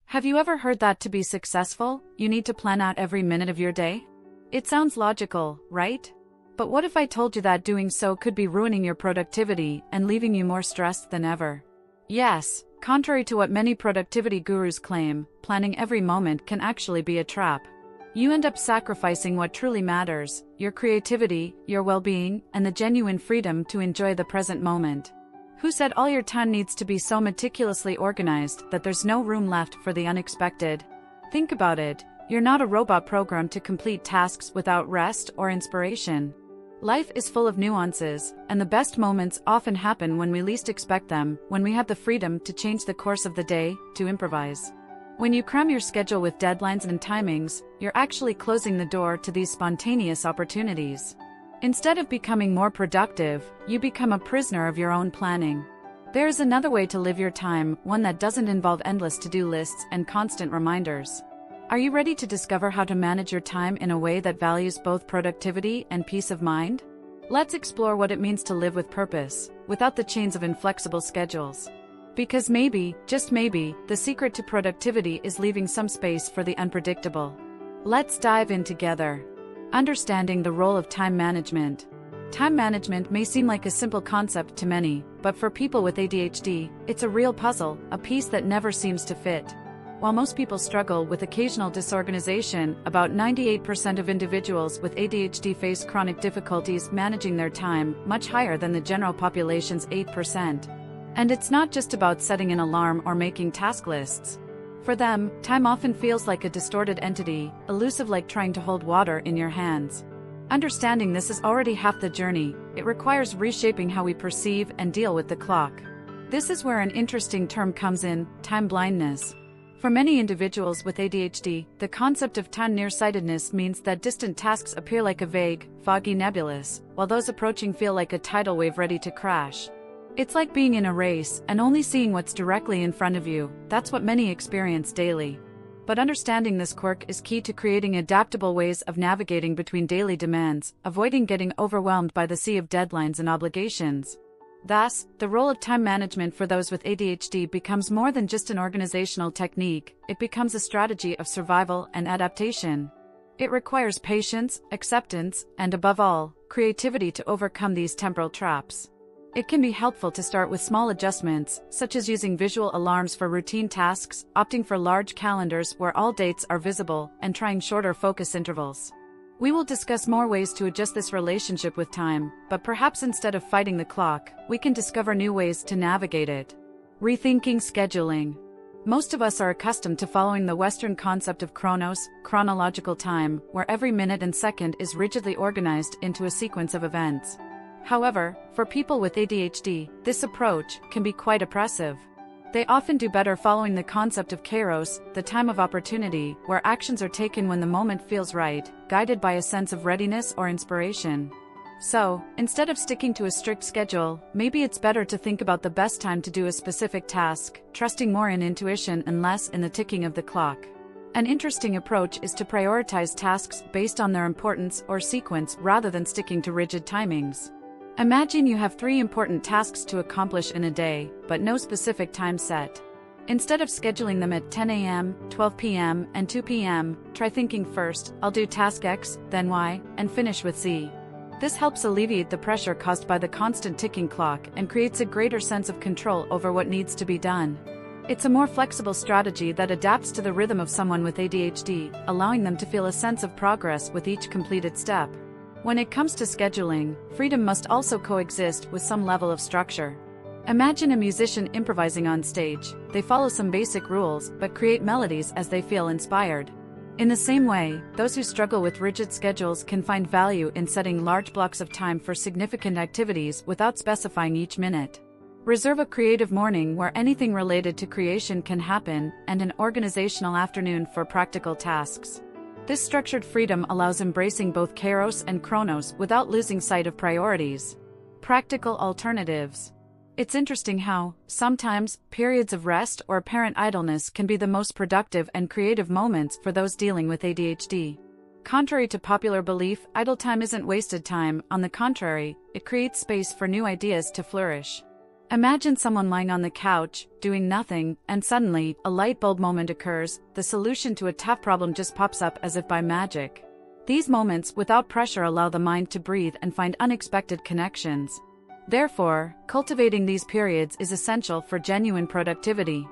Have you ever heard that to be successful, you need to plan out every minute of your day? It sounds logical, right? But what if I told you that doing so could be ruining your productivity and leaving you more stressed than ever? Yes, contrary to what many productivity gurus claim, planning every moment can actually be a trap. You end up sacrificing what truly matters, your creativity, your well-being, and the genuine freedom to enjoy the present moment. Who said all your time needs to be so meticulously organized that there's no room left for the unexpected? Think about it, you're not a robot programmed to complete tasks without rest or inspiration. Life is full of nuances, and the best moments often happen when we least expect them, when we have the freedom to change the course of the day, to improvise. When you cram your schedule with deadlines and timings, you're actually closing the door to these spontaneous opportunities. Instead of becoming more productive, you become a prisoner of your own planning. There is another way to live your time, one that doesn't involve endless to-do lists and constant reminders. Are you ready to discover how to manage your time in a way that values both productivity and peace of mind? Let's explore what it means to live with purpose, without the chains of inflexible schedules. Because maybe, just maybe, the secret to productivity is leaving some space for the unpredictable. Let's dive in together. Understanding the role of time management. Time management may seem like a simple concept to many, but for people with ADHD, it's a real puzzle, a piece that never seems to fit. While most people struggle with occasional disorganization, about 98% of individuals with ADHD face chronic difficulties managing their time, much higher than the general population's 8%. And it's not just about setting an alarm or making task lists. For them, time often feels like a distorted entity, elusive like trying to hold water in your hands. Understanding this is already half the journey. It requires reshaping how we perceive and deal with the clock. This is where an interesting term comes in, time blindness. For many individuals with ADHD, the concept of time nearsightedness means that distant tasks appear like a vague, foggy nebulous, while those approaching feel like a tidal wave ready to crash. It's like being in a race and only seeing what's directly in front of you. That's what many experience daily. But understanding this quirk is key to creating adaptable ways of navigating between daily demands, avoiding getting overwhelmed by the sea of deadlines and obligations. Thus, the role of time management for those with ADHD becomes more than just an organizational technique, it becomes a strategy of survival and adaptation. It requires patience, acceptance, and above all, creativity to overcome these temporal traps. It can be helpful to start with small adjustments, such as using visual alarms for routine tasks, opting for large calendars where all dates are visible, and trying shorter focus intervals. We will discuss more ways to adjust this relationship with time, but perhaps instead of fighting the clock, we can discover new ways to navigate it. Rethinking scheduling. Most of us are accustomed to following the Western concept of chronos, chronological time, where every minute and second is rigidly organized into a sequence of events. However, for people with ADHD, this approach can be quite oppressive. They often do better following the concept of kairos, the time of opportunity, where actions are taken when the moment feels right, guided by a sense of readiness or inspiration. So, instead of sticking to a strict schedule, maybe it's better to think about the best time to do a specific task, trusting more in intuition and less in the ticking of the clock. An interesting approach is to prioritize tasks based on their importance or sequence rather than sticking to rigid timings. Imagine you have 3 important tasks to accomplish in a day, but no specific time set. Instead of scheduling them at 10 a.m., 12 p.m., and 2 p.m., try thinking first, I'll do task X, then Y, and finish with Z. This helps alleviate the pressure caused by the constant ticking clock and creates a greater sense of control over what needs to be done. It's a more flexible strategy that adapts to the rhythm of someone with ADHD, allowing them to feel a sense of progress with each completed step. When it comes to scheduling, freedom must also coexist with some level of structure. Imagine a musician improvising on stage. They follow some basic rules, but create melodies as they feel inspired. In the same way, those who struggle with rigid schedules can find value in setting large blocks of time for significant activities without specifying each minute. Reserve a creative morning where anything related to creation can happen, and an organizational afternoon for practical tasks. This structured freedom allows embracing both kairos and chronos without losing sight of priorities. Practical alternatives. It's interesting how, sometimes, periods of rest or apparent idleness can be the most productive and creative moments for those dealing with ADHD. Contrary to popular belief, idle time isn't wasted time. On the contrary, it creates space for new ideas to flourish. Imagine someone lying on the couch, doing nothing, and suddenly, a light bulb moment occurs. The solution to a tough problem just pops up as if by magic. These moments, without pressure, allow the mind to breathe and find unexpected connections. Therefore, cultivating these periods is essential for genuine productivity.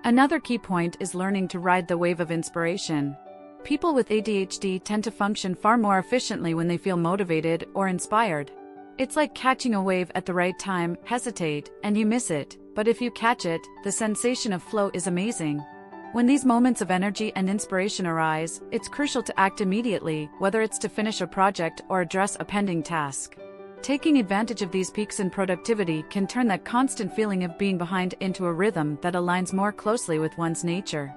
Another key point is learning to ride the wave of inspiration. People with ADHD tend to function far more efficiently when they feel motivated or inspired. It's like catching a wave at the right time. Hesitate, and you miss it, but if you catch it, the sensation of flow is amazing. When these moments of energy and inspiration arise, it's crucial to act immediately, whether it's to finish a project or address a pending task. Taking advantage of these peaks in productivity can turn that constant feeling of being behind into a rhythm that aligns more closely with one's nature.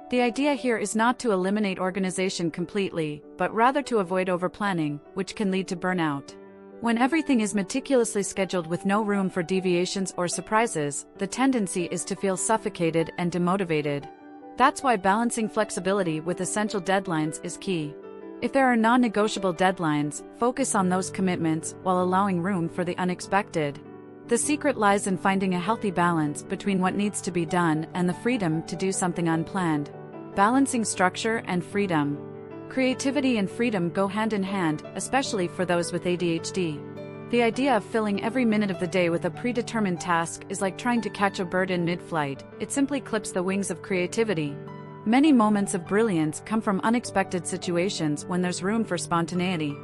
The idea here is not to eliminate organization completely, but rather to avoid overplanning, which can lead to burnout. When everything is meticulously scheduled with no room for deviations or surprises, the tendency is to feel suffocated and demotivated. That's why balancing flexibility with essential deadlines is key. If there are non-negotiable deadlines, focus on those commitments while allowing room for the unexpected. The secret lies in finding a healthy balance between what needs to be done and the freedom to do something unplanned. Balancing structure and freedom. Creativity and freedom go hand in hand, especially for those with ADHD. The idea of filling every minute of the day with a predetermined task is like trying to catch a bird in mid-flight. It simply clips the wings of creativity. Many moments of brilliance come from unexpected situations when there's room for spontaneity.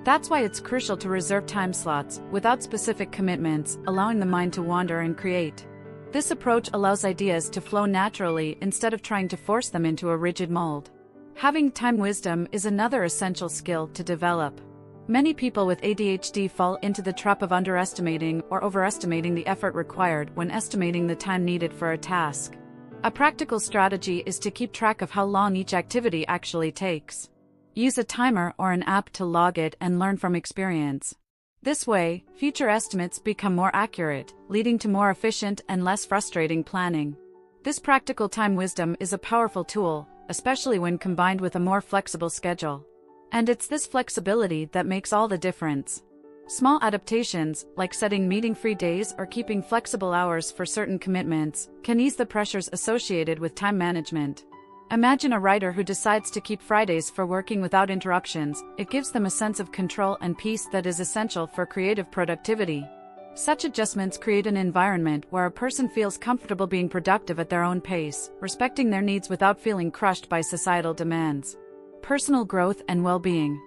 That's why it's crucial to reserve time slots, without specific commitments, allowing the mind to wander and create. This approach allows ideas to flow naturally instead of trying to force them into a rigid mold. Having time wisdom is another essential skill to develop. Many people with ADHD fall into the trap of underestimating or overestimating the effort required when estimating the time needed for a task. A practical strategy is to keep track of how long each activity actually takes. Use a timer or an app to log it and learn from experience. This way, future estimates become more accurate, leading to more efficient and less frustrating planning. This practical time wisdom is a powerful tool, especially when combined with a more flexible schedule. And it's this flexibility that makes all the difference. Small adaptations, like setting meeting-free days or keeping flexible hours for certain commitments, can ease the pressures associated with time management. Imagine a writer who decides to keep Fridays for working without interruptions. It gives them a sense of control and peace that is essential for creative productivity. Such adjustments create an environment where a person feels comfortable being productive at their own pace, respecting their needs without feeling crushed by societal demands. Personal growth and well-being.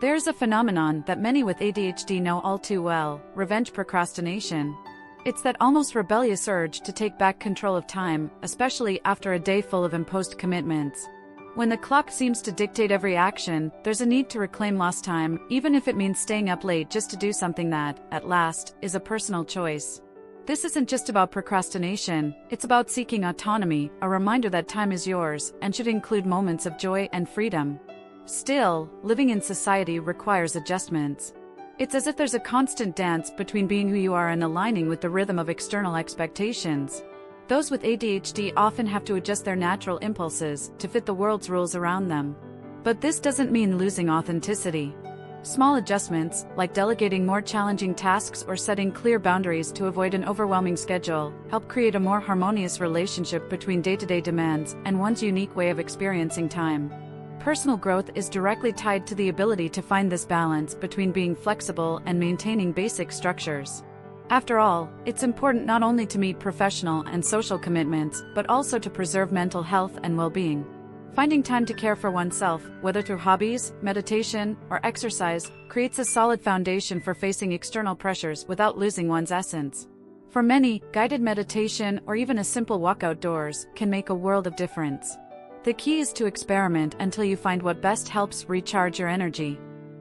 There's a phenomenon that many with ADHD know all too well: revenge procrastination. It's that almost rebellious urge to take back control of time, especially after a day full of imposed commitments. When the clock seems to dictate every action, there's a need to reclaim lost time, even if it means staying up late just to do something that, at last, is a personal choice. This isn't just about procrastination, it's about seeking autonomy, a reminder that time is yours, and should include moments of joy and freedom. Still, living in society requires adjustments. It's as if there's a constant dance between being who you are and aligning with the rhythm of external expectations. Those with ADHD often have to adjust their natural impulses to fit the world's rules around them. But this doesn't mean losing authenticity. Small adjustments, like delegating more challenging tasks or setting clear boundaries to avoid an overwhelming schedule, help create a more harmonious relationship between day-to-day demands and one's unique way of experiencing time. Personal growth is directly tied to the ability to find this balance between being flexible and maintaining basic structures. After all, it's important not only to meet professional and social commitments, but also to preserve mental health and well-being. Finding time to care for oneself, whether through hobbies, meditation, or exercise, creates a solid foundation for facing external pressures without losing one's essence. For many, guided meditation or even a simple walk outdoors can make a world of difference. The key is to experiment until you find what best helps recharge your energy.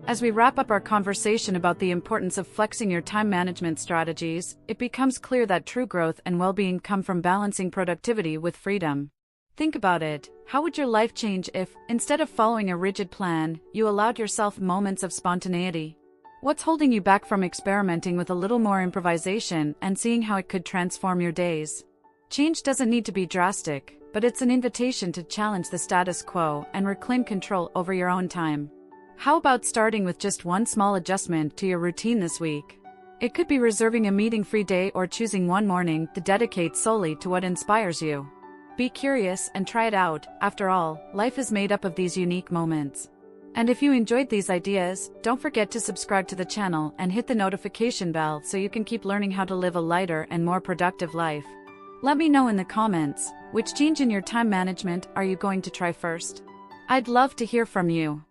As we wrap up our conversation about the importance of flexing your time management strategies, it becomes clear that true growth and well-being come from balancing productivity with freedom. Think about it. How would your life change if, instead of following a rigid plan, you allowed yourself moments of spontaneity? What's holding you back from experimenting with a little more improvisation and seeing how it could transform your days? Change doesn't need to be drastic, but it's an invitation to challenge the status quo and reclaim control over your own time. How about starting with just one small adjustment to your routine this week? It could be reserving a meeting-free day or choosing one morning to dedicate solely to what inspires you. Be curious and try it out. After all, life is made up of these unique moments. And if you enjoyed these ideas, don't forget to subscribe to the channel and hit the notification bell so you can keep learning how to live a lighter and more productive life. Let me know in the comments, which change in your time management are you going to try first? I'd love to hear from you.